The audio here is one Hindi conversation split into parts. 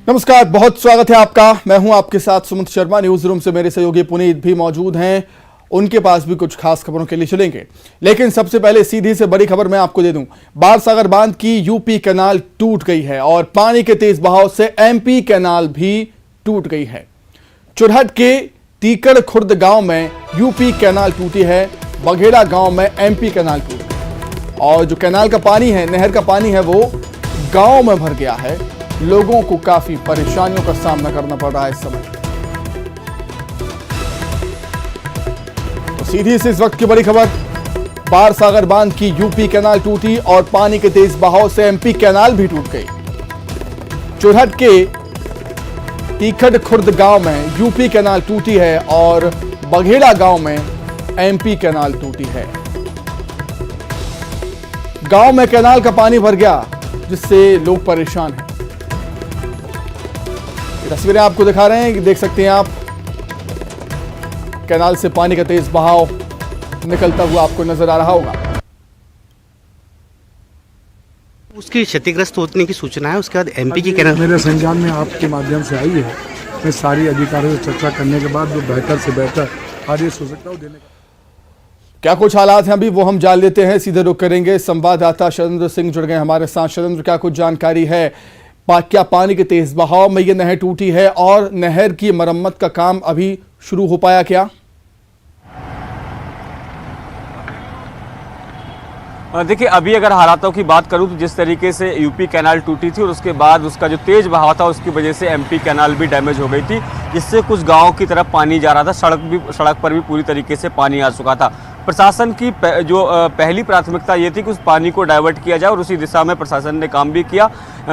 नमस्कार, बहुत स्वागत है आपका। मैं हूं आपके साथ सुमित शर्मा। न्यूज रूम से मेरे सहयोगी पुनीत भी मौजूद हैं। उनके पास भी कुछ खास खबरों के लिए चलेंगे, लेकिन सबसे पहले सीधी से बड़ी खबर मैं आपको दे दूं। बाणसागर बांध की यूपी कैनाल टूट गई है और पानी के तेज बहाव से एमपी कैनाल भी टूट गई है। चुरहट के तीकड़ खुर्द गांव में यूपी कैनाल टूटी है, बघेड़ा गांव में एमपी कैनाल टूटी और जो कैनाल का पानी है, नहर का पानी है, वो गांव में भर गया है। लोगों को काफी परेशानियों का सामना करना पड़ रहा है इस समय। तो सीधी से इस वक्त की बड़ी खबर, बाणसागर बांध की यूपी कैनाल टूटी और पानी के तेज बहाव से एमपी कैनाल भी टूट गई। चुरहट के तीखड़ खुर्द गांव में यूपी कैनाल टूटी है और बघेड़ा गांव में एमपी कैनाल टूटी है। गांव में कैनाल का पानी भर गया, जिससे लोग परेशान हैं। तस्वीरें आपको दिखा रहे हैं, देख सकते हैं आप। कैनाल से पानी का तेज बहाव निकलता हुआ आपको नजर आ रहा होगा। उसकी क्षतिग्रस्त होने की सूचना है। उसके बाद एमपी की कैनाल मेरे संज्ञान में आपके माध्यम से आई है। मैं सारी अधिकारियों से चर्चा करने के बाद जो बेहतर से बेहतर आदेश हो सकता है देने का। क्या कुछ हालात हैं अभी वो हम जान लेते हैं। सीधे रुक करेंगे, संवाददाता शैलेंद्र सिंह जुड़ गए हमारे साथ। शैलेंद्र, क्या कुछ जानकारी है? क्या पानी के तेज बहाव में ये नहर टूटी है और नहर की मरम्मत का काम अभी शुरू हो पाया क्या? देखिए, अभी अगर हालातों की बात करूं तो जिस तरीके से यूपी कैनाल टूटी थी और उसके बाद उसका जो तेज बहाव था उसकी वजह से एमपी कैनाल भी डैमेज हो गई थी, जिससे कुछ गांव की तरफ पानी जा रहा था। सड़क पर भी पूरी तरीके से पानी आ चुका था। प्रशासन की जो पहली प्राथमिकता ये थी कि उस पानी को डाइवर्ट किया जाए और उसी दिशा में प्रशासन ने काम भी किया।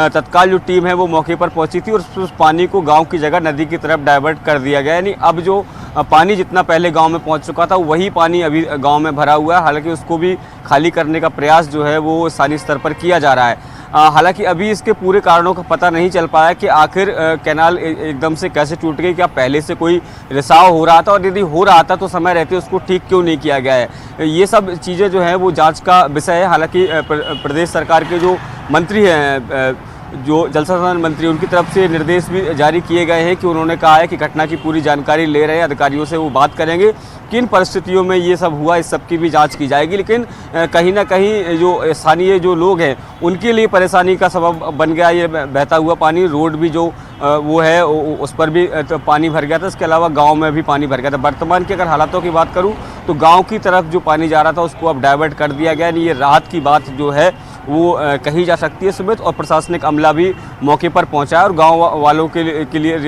तत्काल जो टीम है वो मौके पर पहुंची थी और उस पानी को गांव की जगह नदी की तरफ डाइवर्ट कर दिया गया। यानी अब जो पानी जितना पहले गांव में पहुंच चुका था वही पानी अभी गांव में भरा हुआ है। हालांकि उसको भी खाली करने का प्रयास जो है वो स्थानीय स्तर पर किया जा रहा है। हालांकि अभी इसके पूरे कारणों का पता नहीं चल पाया कि आखिर कैनाल एकदम से कैसे टूट गई। क्या पहले से कोई रिसाव हो रहा था, और यदि हो रहा था तो समय रहते उसको ठीक क्यों नहीं किया गया है? ये सब चीज़ें जो हैं वो जांच का विषय है। हालांकि प्रदेश सरकार के जो मंत्री हैं, जो जल संसाधन मंत्री, उनकी तरफ से निर्देश भी जारी किए गए हैं कि उन्होंने कहा है कि घटना की पूरी जानकारी ले रहे हैं अधिकारियों से। वो बात करेंगे किन परिस्थितियों में ये सब हुआ, इस सब की भी जांच की जाएगी। लेकिन कहीं ना कहीं जो स्थानीय जो लोग हैं उनके लिए परेशानी का सबब बन गया ये बहता हुआ पानी। रोड भी जो वो है उस पर भी तो पानी भर गया था। इसके अलावा गांव में भी पानी भर गया था। वर्तमान की अगर हालातों की बात करूं तो गांव की तरफ जो पानी जा रहा था उसको अब डाइवर्ट कर दिया गया। ये राहत की बात जो है वो कही जा सकती है सुमित, और प्रशासनिक अमला भी मौके पर पहुंचा है और गांव वालों के लिए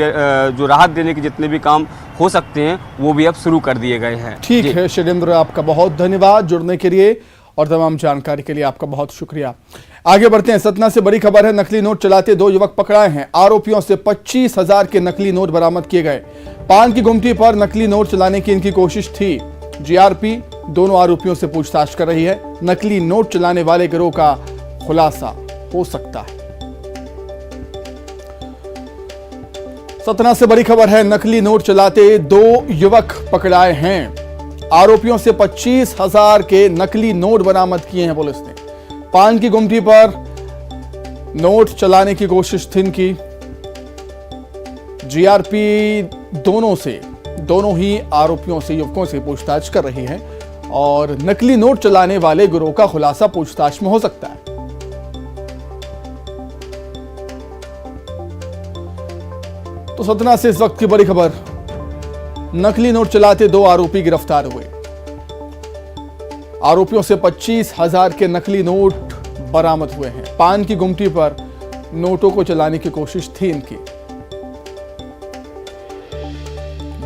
जो राहत देने के जितने भी काम हो सकते हैं वो भी अब शुरू कर दिए गए हैं। ठीक है शैलेंद्र, आपका बहुत धन्यवाद जुड़ने के लिए और तमाम जानकारी के लिए आपका बहुत शुक्रिया। आगे बढ़ते हैं। सतना से बड़ी खबर है, नकली नोट चलाते 2 युवक पकड़ाए हैं। आरोपियों से 25,000 के नकली नोट बरामद किए गए। पान की गुमटी पर नकली नोट चलाने की इनकी कोशिश थी। जीआरपी दोनों आरोपियों से पूछताछ कर रही है। नकली नोट चलाने वाले गिरोह का खुलासा हो सकता है। सतना से बड़ी खबर है, नकली नोट चलाते 2 युवक पकड़ाए हैं। आरोपियों से 25,000 के नकली नोट बरामद किए हैं पुलिस ने। पान की गुमटी पर नोट चलाने की कोशिश थी इनकी। जीआरपी दोनों ही आरोपियों से, युवकों से पूछताछ कर रही है और नकली नोट चलाने वाले गिरोह का खुलासा पूछताछ में हो सकता है। तो सतना से इस वक्त की बड़ी खबर, नकली नोट चलाते 2 आरोपी गिरफ्तार हुए। आरोपियों से 25,000 के नकली नोट बरामद हुए हैं। पान की गुमटी पर नोटों को चलाने की कोशिश थी इनकी।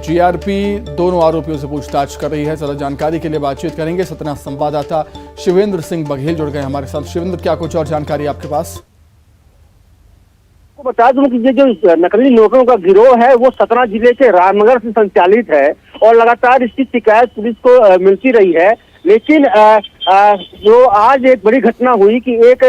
जीआरपी दोनों आरोपियों से पूछताछ कर रही है। ज्यादा जानकारी के लिए बातचीत करेंगे। सतना संवाददाता शिवेंद्र सिंह बघेल जुड़ गए हमारे साथ। शिवेंद्र, क्या कुछ और जानकारी आपके पास? बता दूं कि ये जो नकली नोटों का गिरोह है वो सतना जिले के रामनगर से संचालित है और लगातार इसकी शिकायत पुलिस को मिलती रही है। लेकिन जो आज एक बड़ी घटना हुई कि एक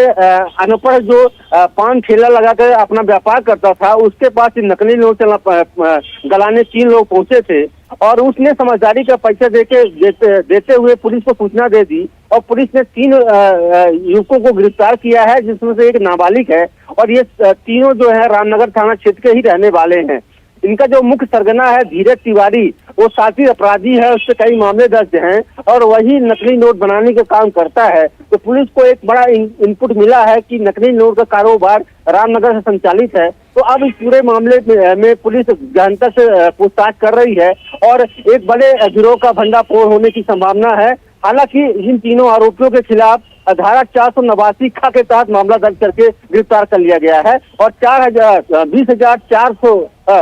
अनपढ़ जो पान ठेला लगाकर अपना व्यापार करता था, उसके पास नकली नोट गलाने 3 लोग पहुंचे थे और उसने समझदारी का पैसा देते हुए पुलिस को सूचना दे दी और पुलिस ने 3 युवकों को गिरफ्तार किया है, जिसमें से एक नाबालिग है और ये तीनों जो है रामनगर थाना क्षेत्र के ही रहने वाले हैं। इनका जो मुख्य सरगना है धीरज तिवारी, वो साथी अपराधी है, उससे कई मामले दर्ज हैं और वही नकली नोट बनाने का काम करता है। तो पुलिस को एक बड़ा इनपुट मिला है कि नकली नोट का कारोबार रामनगर से संचालित है। तो अब इस पूरे मामले में पुलिस गहनता से पूछताछ कर रही है और एक बड़े गिरोह का भंडाफोड़ होने की संभावना है। हालांकि इन तीनों आरोपियों के खिलाफ धारा 489 ख के तहत मामला दर्ज करके गिरफ्तार कर लिया गया है और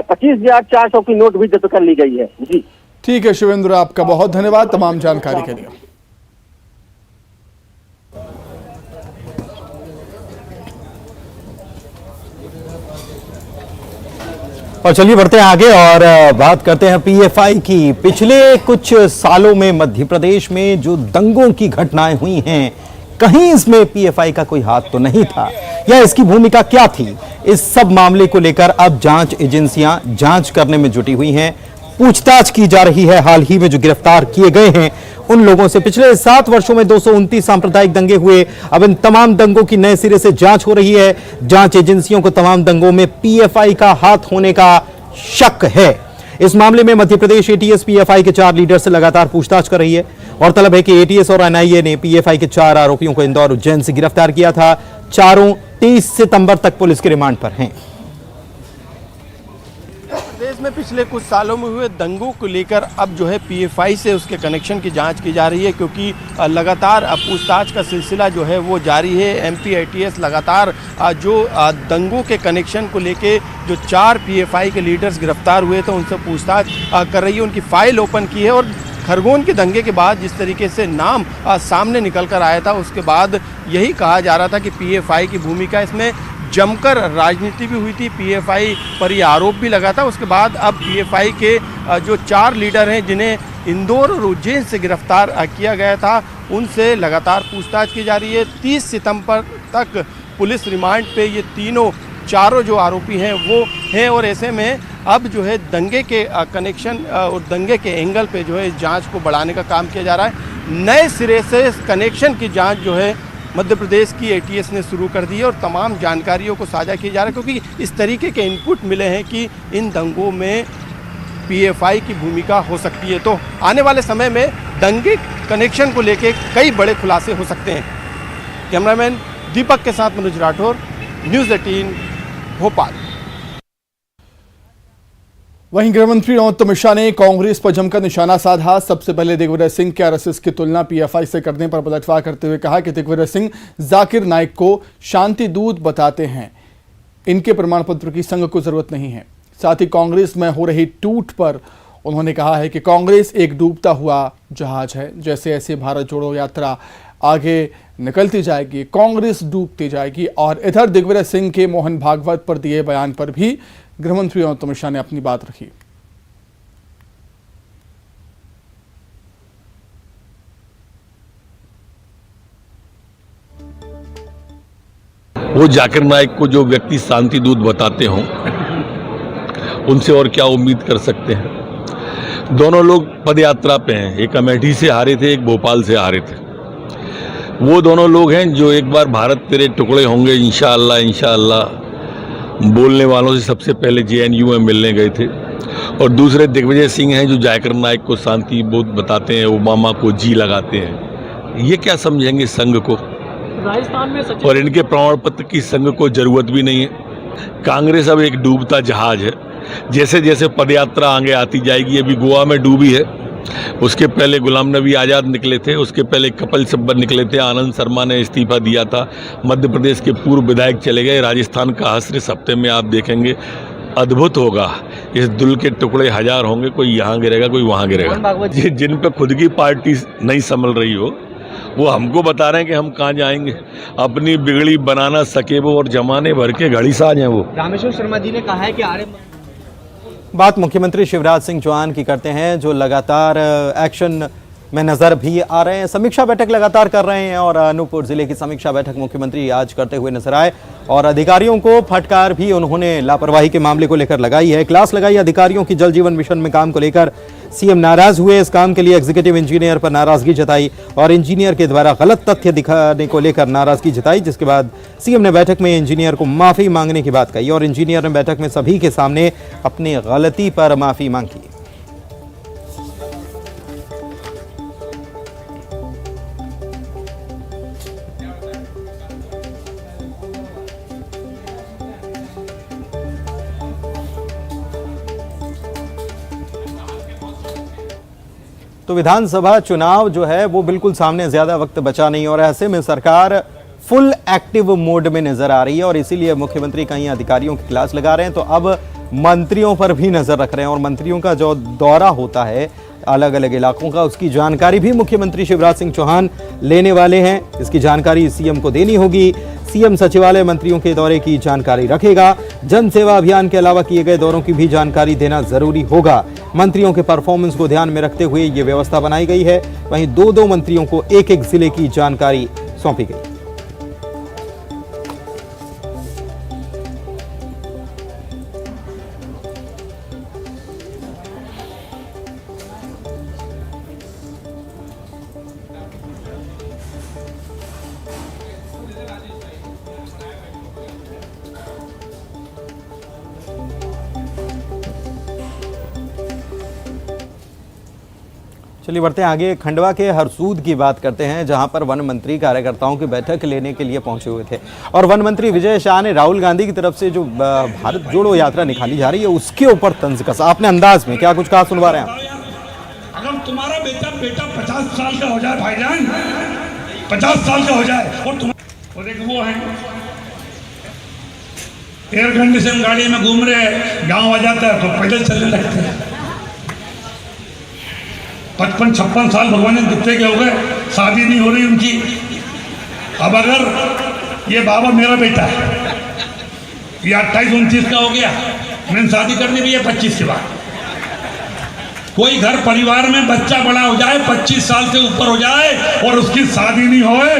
25,400 की नोट भी जब्त कर ली गई है। जी ठीक है शिवेंद्र, आपका बहुत धन्यवाद तमाम जानकारी के लिए। और चलिए बढ़ते हैं आगे और बात करते हैं पीएफआई की। पिछले कुछ सालों में मध्य प्रदेश में जो दंगों की घटनाएं हुई हैं, कहीं इसमें पीएफआई का कोई हाथ तो नहीं था, या इसकी भूमिका क्या थी? इस सब मामले को लेकर अब जांच एजेंसियां जांच करने में जुटी हुई हैं, पूछताछ की जा रही है। हाल ही में जो गिरफ्तार किए गए हैं उन लोगों से पिछले 7 वर्षों में 229 सांप्रदायिक दंगे हुए। अब इन तमाम दंगों की नए सिरे से जांच हो रही है। जांच एजेंसियों को तमाम दंगों में पीएफआई का हाथ होने का शक है। इस मामले में मध्य प्रदेश एटीएस पीएफआई के 4 लीडर से लगातार पूछताछ कर रही है। गौरतलब है कि एटीएस और एनआईए ने पीएफआई के 4 आरोपियों को इंदौर उज्जैन से गिरफ्तार किया था। चारों 30 सितंबर तक पुलिस के रिमांड पर हैं। प्रदेश में पिछले कुछ सालों में हुए दंगों को लेकर अब जो है पीएफआई से उसके कनेक्शन की जांच की जा रही है, क्योंकि लगातार पूछताछ का सिलसिला जो है वो जारी है। एमपी एटीएस लगातार जो दंगों के कनेक्शन को लेके जो 4 पीएफआई के लीडर्स गिरफ्तार हुए थे उनसे पूछताछ कर रही है, उनकी फाइल ओपन की है। और खरगोन के दंगे के बाद जिस तरीके से नाम सामने निकल कर आया था, उसके बाद यही कहा जा रहा था कि पीएफआई की भूमिका इसमें जमकर राजनीति भी हुई थी, पीएफआई पर ये आरोप भी लगा था। उसके बाद अब पीएफआई के जो 4 लीडर हैं जिन्हें इंदौर और उज्जैन से गिरफ्तार किया गया था, उनसे लगातार पूछताछ की जा रही है। 30 सितंबर तक पुलिस रिमांड पे ये चारों जो आरोपी हैं वो हैं और ऐसे में अब जो है दंगे के कनेक्शन और दंगे के एंगल पे जो है जांच को बढ़ाने का काम किया जा रहा है। नए सिरे से कनेक्शन की जांच जो है मध्य प्रदेश की एटीएस ने शुरू कर दी है और तमाम जानकारियों को साझा किया जा रहा है, क्योंकि इस तरीके के इनपुट मिले हैं कि इन दंगों में पीएफआई की भूमिका हो सकती है। तो आने वाले समय में दंगे कनेक्शन को लेकर कई बड़े खुलासे हो सकते हैं। कैमरामैन दीपक के साथ मनोज राठौर, न्यूज़ 18 भोपाल। वहीं गृहमंत्री नरोत्तम मिश्रा ने कांग्रेस पर जमकर निशाना साधा। सबसे पहले दिग्विजय सिंह के आरएसएस की तुलना पीएफआई से करने पर पलटवार करते हुए कहा कि दिग्विजय सिंह जाकिर नाइक को शांति दूत बताते हैं, इनके प्रमाण पत्र की संघ को जरूरत नहीं है। साथ ही कांग्रेस में हो रही टूट पर उन्होंने कहा है कि कांग्रेस एक डूबता हुआ जहाज है, जैसे ऐसे भारत जोड़ो यात्रा आगे निकलती जाएगी, कांग्रेस डूबती जाएगी। और इधर दिग्विजय सिंह के मोहन भागवत पर दिए बयान पर भी गृहमंत्री नरोत्तम मिश्रा ने अपनी बात रखी। वो जाकिर नाइक को जो व्यक्ति शांति दूत बताते हों, उनसे और क्या उम्मीद कर सकते हैं। दोनों लोग पदयात्रा पे हैं, एक अमेठी से हारे थे, एक भोपाल से हारे थे। वो दोनों लोग हैं जो एक बार भारत तेरे टुकड़े होंगे इंशाअल्लाह इंशाअल्लाह बोलने वालों से सबसे पहले जेएनयू में मिलने गए थे। और दूसरे दिग्विजय सिंह हैं जो जाकिर नाइक को शांति दूत बताते हैं, ओबामा को जी लगाते हैं। ये क्या समझेंगे संघ को? राजस्थान में और इनके प्रमाण पत्र की संघ को जरूरत भी नहीं है। कांग्रेस अब एक डूबता जहाज है, जैसे जैसे पदयात्रा आगे आती जाएगी। अभी गोवा में डूबी है, उसके पहले गुलाम नबी आज़ाद निकले थे, उसके पहले कपिल सिब्बल निकले थे, आनंद शर्मा ने इस्तीफा दिया था, मध्य प्रदेश के पूर्व विधायक चले गए। राजस्थान का हश्र इस हफ्ते में आप देखेंगे, अद्भुत होगा। इस दुल के टुकड़े 1000 होंगे, कोई यहाँ गिरेगा कोई वहाँ गिरेगा। जिन पे खुद की पार्टी नहीं संभल रही हो वो हमको बता रहे हैं कि हम कहाँ जाएंगे। अपनी बिगड़ी बनाना सके वो और जमाने भर के घड़ी साज हैं वो। रामेश्वर शर्मा जी ने कहा है कि बात मुख्यमंत्री शिवराज सिंह चौहान की करते हैं, जो लगातार एक्शन में नजर भी आ रहे हैं। समीक्षा बैठक लगातार कर रहे हैं और अनूपपुर जिले की समीक्षा बैठक मुख्यमंत्री आज करते हुए नजर आए और अधिकारियों को फटकार भी उन्होंने लापरवाही के मामले को लेकर लगाई है। क्लास लगाई अधिकारियों की जल जीवन मिशन में काम को लेकर। सीएम नाराज हुए, इस काम के लिए एग्जीक्यूटिव इंजीनियर पर नाराजगी जताई और इंजीनियर के द्वारा गलत तथ्य दिखाने को लेकर नाराजगी जताई, जिसके बाद सीएम ने बैठक में इंजीनियर को माफी मांगने की बात कही और इंजीनियर ने बैठक में सभी के सामने अपनी गलती पर माफी मांगी। तो विधानसभा चुनाव जो है वो बिल्कुल सामने ज्यादा वक्त बचा नहीं और ऐसे में सरकार फुल एक्टिव मोड में नजर आ रही है और इसीलिए मुख्यमंत्री कहीं अधिकारियों की क्लास लगा रहे हैं तो अब मंत्रियों पर भी नजर रख रहे हैं और मंत्रियों का जो दौरा होता है अलग अलग इलाकों का, उसकी जानकारी भी मुख्यमंत्री शिवराज सिंह चौहान लेने वाले हैं। इसकी जानकारी सीएम को देनी होगी। सीएम सचिवालय मंत्रियों के दौरे की जानकारी रखेगा। जन सेवा अभियान के अलावा किए गए दौरों की भी जानकारी देना जरूरी होगा। मंत्रियों के परफॉर्मेंस को ध्यान में रखते हुए ये व्यवस्था बनाई गई है। वहीं दो मंत्रियों को एक जिले की जानकारी सौंपी गई। चलिए बढ़ते हैं आगे। खंडवा के हरसूद की बात करते हैं जहां पर वन मंत्री कार्यकर्ताओं की बैठक लेने के लिए पहुंचे हुए थे और वन मंत्री विजय शाह ने राहुल गांधी की तरफ से जो भारत जोड़ो यात्रा निकाली जा रही है उसके ऊपर तंज कसा। अपने अंदाज में क्या कुछ कहा, सुनवा रहे हैं। अगर तुम्हारा बेटा 50 साल का हो जाए भाईजान, 50 साल का हो जाए और एक वो है एयर कंडीशन गाड़ी में घूम रहे हैं, गाँव आ जाता है तो पैदल चलने लगते हैं। 55-56 साल भगवान ने कितने के हो गए, शादी नहीं हो रही उनकी। अब अगर ये बाबा मेरा बेटा है, ये 28-29 का हो गया, मैंने शादी करनी भी है 25 के बाद। कोई घर परिवार में बच्चा बड़ा हो जाए 25 साल से ऊपर हो जाए और उसकी शादी नहीं होए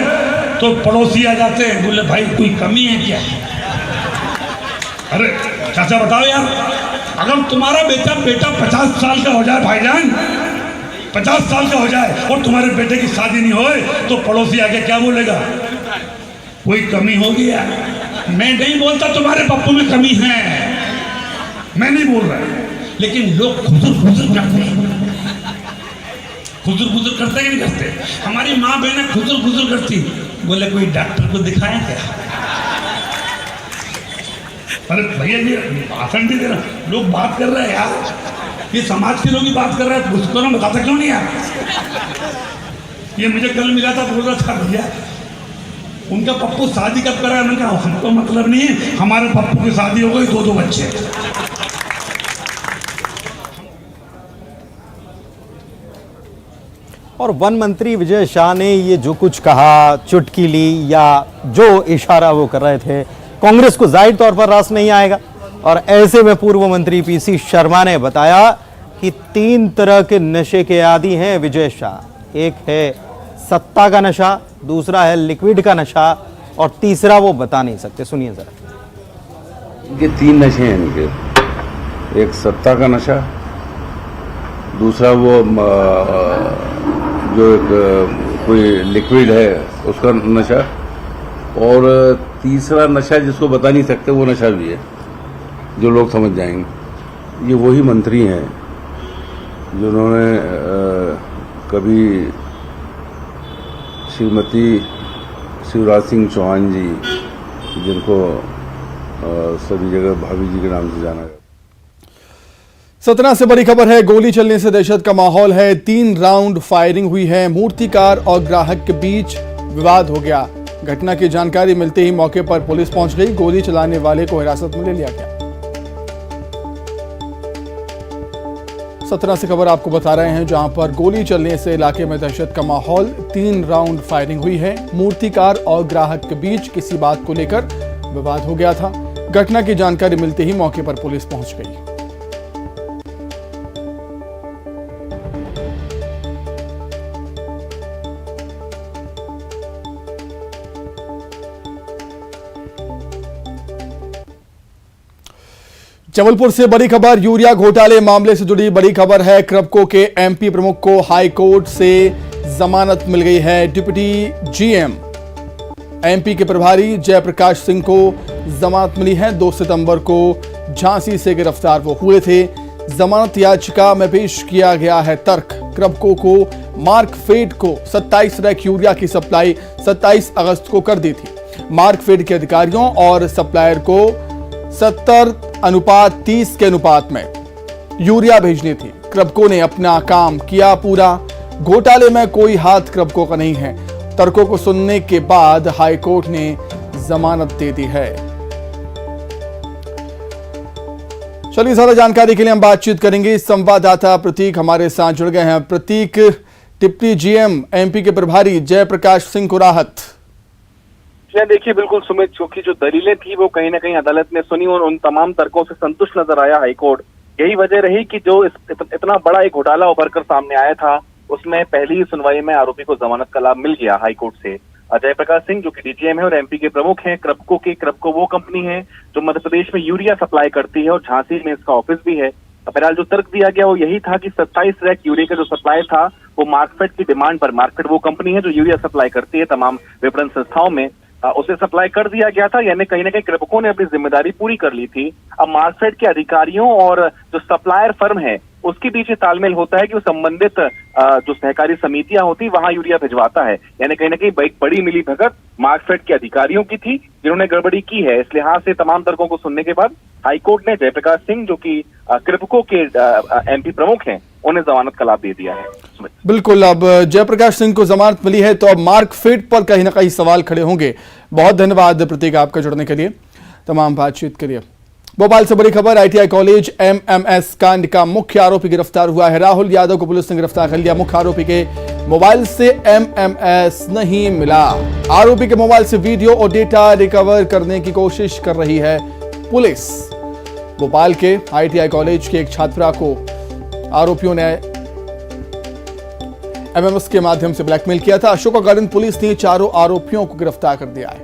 तो पड़ोसी आ जाते हैं, बोले भाई कोई कमी है क्या? अरे चाचा बताओ यार, अगर तुम्हारा बेटा 50 साल का हो जाए भाईजान, 50 साल का हो जाए और तुम्हारे बेटे की शादी नहीं होए तो पड़ोसी आके क्या बोलेगा? कोई कमी हो गया। मैं नहीं बोलता तुम्हारे पप्पू में कमी है, मैं नहीं बोल रहा, लेकिन लोग खुजर करते हैं। खुजर करते कि नहीं करते? हमारी माँ बहनें खुजर करती, बोले कोई डॉक्टर को दिखाएं क्या? अरे भैया जी भाषण भी दे रहा, लोग बात कर रहे हैं यार, ये समाज के लोग ही बात कर रहे हैं, उसको ना बताते क्यों नहीं यार? ये मुझे कल मिला था, बोल रहा था भैया उनका पप्पू शादी कब करा है? मैंने कहा हमको मतलब नहीं है, हमारे पप्पू की शादी हो गई, 2 बच्चे। और वन मंत्री विजय शाह ने ये जो कुछ कहा, चुटकी ली या जो इशारा वो कर रहे थे, कांग्रेस को जाहिर तौर पर रास नहीं आएगा और ऐसे में पूर्व मंत्री पीसी शर्मा ने बताया कि 3 तरह के नशे के आदी हैं विजय शाह। एक है सत्ता का नशा, दूसरा है लिक्विड का नशा और तीसरा वो बता नहीं सकते। सुनिए जरा। ये 3 नशे हैं इनके, एक सत्ता का नशा, दूसरा वो जो एक कोई लिक्विड है उसका नशा और तीसरा नशा जिसको बता नहीं सकते वो नशा भी है, जो लोग समझ जाएंगे। ये वही मंत्री हैं जिन्होंने कभी श्रीमती शिवराज सिंह चौहान जी, जिनको सभी जगह भाभी जी के नाम से जाना जाता। सतना से बड़ी खबर है, गोली चलने से दहशत का माहौल है। 3 राउंड फायरिंग हुई है, मूर्तिकार और ग्राहक के बीच विवाद हो गया। घटना की जानकारी मिलते ही मौके पर पुलिस पहुंच गई, गोली चलाने वाले को हिरासत में ले लिया गया। सतना से खबर आपको बता रहे हैं, जहां पर गोली चलने से इलाके में दहशत का माहौल। 3 राउंड फायरिंग हुई है, मूर्तिकार और ग्राहक के बीच किसी बात को लेकर विवाद हो गया था। घटना की जानकारी मिलते ही मौके पर पुलिस पहुंच गई। जबलपुर से बड़ी खबर, यूरिया घोटाले मामले से जुड़ी बड़ी खबर है। क्रेपको के एमपी प्रमुख को हाई कोर्ट से जमानत मिल गई है। डिप्टी जीएम एमपी के प्रभारी जयप्रकाश सिंह को जमानत मिली है। 2 सितंबर को झांसी से गिरफ्तार वो हुए थे। जमानत याचिका में पेश किया गया है तर्क। क्रेपको को मार्कफेड को 27 रैक यूरिया की सप्लाई 27 अगस्त को कर दी थी। मार्कफेड के अधिकारियों और सप्लायर को 70:30 के अनुपात में यूरिया भेजनी थी। क्रेपको ने अपना काम किया पूरा। घोटाले में कोई हाथ क्रेपको का नहीं है। तर्कों को सुनने के बाद हाईकोर्ट ने जमानत दे दी है। चलिए, ज्यादा जानकारी के लिए हम बातचीत करेंगे। संवाददाता प्रतीक हमारे साथ जुड़ गए हैं। प्रतीक, डिप्टी जीएम एमपी के प्रभारी जयप्रकाश सिंह को राहत। देखिए, बिल्कुल सुमित, क्योंकि जो दलीलें थी वो कहीं ना कहीं अदालत ने सुनी और उन तमाम तर्कों से संतुष्ट नजर आया हाईकोर्ट। यही वजह रही कि जो इतना बड़ा एक घोटाला उभर कर सामने आया था, उसमें पहली सुनवाई में आरोपी को जमानत का लाभ मिल गया हाईकोर्ट से। जयप्रकाश सिंह जो कि डीजीएम है और एमपी के प्रमुख हैं, क्रेपको वो कंपनी है जो मध्य प्रदेश में यूरिया सप्लाई करती है और झांसी में इसका ऑफिस भी है। बहरहाल जो तर्क दिया गया वो यही था कि 27 रैक यूरिया का जो सप्लाई था वो मार्कफेड की डिमांड पर, मार्कफेड वो कंपनी है जो यूरिया सप्लाई करती है तमाम विपणन संस्थाओं में, उसे सप्लाई कर दिया गया था। यानी कहीं ना कहीं क्रेपको ने अपनी जिम्मेदारी पूरी कर ली थी। अब मार्कफेड के अधिकारियों और जो सप्लायर फर्म है उसके बीच तालमेल होता है कि वो संबंधित जो सहकारी समितियां होती वहां यूरिया भिजवाता है। यानी कहीं ना कहीं एक बड़ी मिलीभगत मार्कफेड के अधिकारियों की थी जिन्होंने गड़बड़ी की है। इस लिहाज से तमाम तर्कों को सुनने के बाद हाईकोर्ट ने जयप्रकाश सिंह जो कि क्रेपको के एमपी प्रमुख हैं उन्हें जमानत का लाभ दे दिया है। बिल्कुल, अब जयप्रकाश सिंह को जमानत मिली है तो अब मार्कफेड पर कहीं ना कहीं सवाल खड़े होंगे। बहुत धन्यवाद प्रतीक आपका जुड़ने के लिए, तमाम बातचीत के लिए। भोपाल से बड़ी खबर, आईटीआई कॉलेज एमएमएस कांड का मुख्य आरोपी गिरफ्तार हुआ है। राहुल यादव को पुलिस ने गिरफ्तार कर लिया। मुख्य आरोपी के मोबाइल से एमएमएस नहीं मिला। आरोपी के मोबाइल से वीडियो और डेटा रिकवर करने की कोशिश कर रही है पुलिस। भोपाल के आईटीआई कॉलेज की एक छात्रा को आरोपियों ने एमएमएस के माध्यम से ब्लैकमेल किया था। अशोका गार्डन पुलिस ने चारों आरोपियों को गिरफ्तार कर दिया है।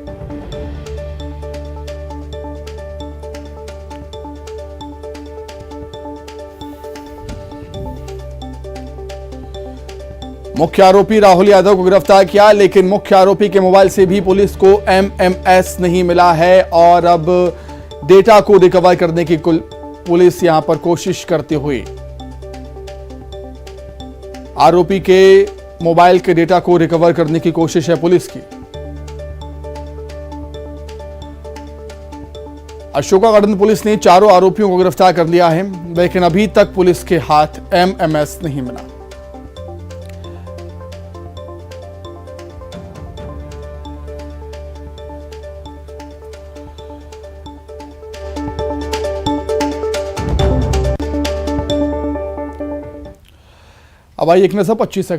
मुख्य आरोपी राहुल यादव को गिरफ्तार किया, लेकिन मुख्य आरोपी के मोबाइल से भी पुलिस को एमएमएस नहीं मिला है और अब डेटा को रिकवर करने की पुलिस यहां पर कोशिश करते हुए आरोपी के मोबाइल के डेटा को रिकवर करने की कोशिश है पुलिस की। अशोका गार्डन पुलिस ने चारों आरोपियों को गिरफ्तार कर लिया है, लेकिन अभी तक पुलिस के हाथ एमएमएस नहीं मिला। अब आइए एक नजर 25 सेकंड